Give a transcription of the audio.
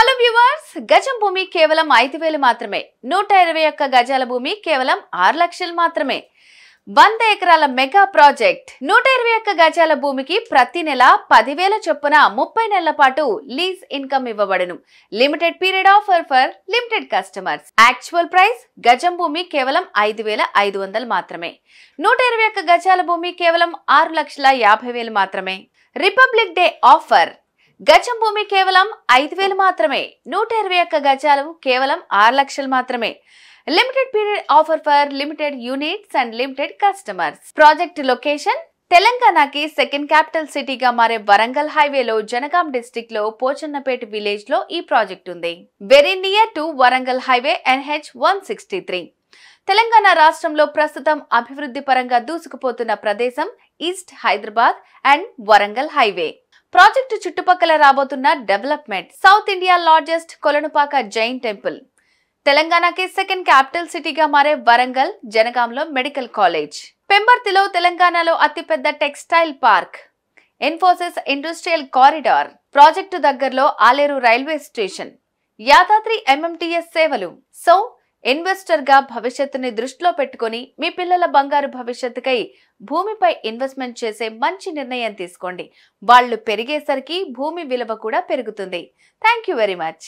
Hello viewers, గజం భూమి కేవలం 5,000 మాత్రమే. 121 గజాల భూమి కేవలం 6 లక్షలు మాత్రమే. 100 ఎకరాల మెగా ప్రాజెక్ట్. 121 గజాల భూమికి ప్రతి నెల 10,000 చొప్పున 30 నెలల పాటు లీజ్ ఇన్కమ్ ఇవ్వబడును. Limited period offer for limited customers. Actual price గజం భూమి కేవలం 5,500 మాత్రమే. 121 గజాల భూమి కేవలం 6,50,000 మాత్రమే. Republic day offer. గజం భూమి కేవలం 5,000 మాత్రమే. 121 గజాలు కేవలం 6 లక్షలు మాత్రమే. Limited period offer for limited units and limited customers. Project location తెలంగాణకి సెకండ్ క్యాపిటల్ సిటీగా మారే వరంగల్ హైవేలో జనగాం డిస్ట్రిక్ట్ లో పోచన్నపేట విలేజ్ లో ఈ ప్రాజెక్ట్ ఉంది. Very near to Warangal highway NH 163. Telangana రాష్ట్రంలో ప్రస్తుతం అభివృద్ధి పరంగా దూసుకుపోతున్న ప్రదేశం east Hyderabad and Warangal highway. Project చుట్టుపక్కల రాబోతున్న development. South India largest Kolanupaka Jain temple. తెలంగాణకి సెకండ్ క్యాపిటల్ సిటీగా మారే వరంగల్ జనగాంలో మెడికల్ కాలేజ్. పెంబర్తిలో తెలంగాణలో అతిపెద్ద textile park. Infosys industrial corridor. Project దగ్గరలో Aler railway station. Yadadri MMTS సేవలు. సో ఇన్వెస్టర్ గా భవిష్యత్తుని దృష్టిలో పెట్టుకుని మీ పిల్లల బంగారు భవిష్యత్తుకై భూమిపై ఇన్వెస్ట్మెంట్ చేసే మంచి నిర్ణయం తీసుకోండి. వాళ్ళు పెరిగేసరికి భూమి విలువ కూడా పెరుగుతుంది. Thank you very much.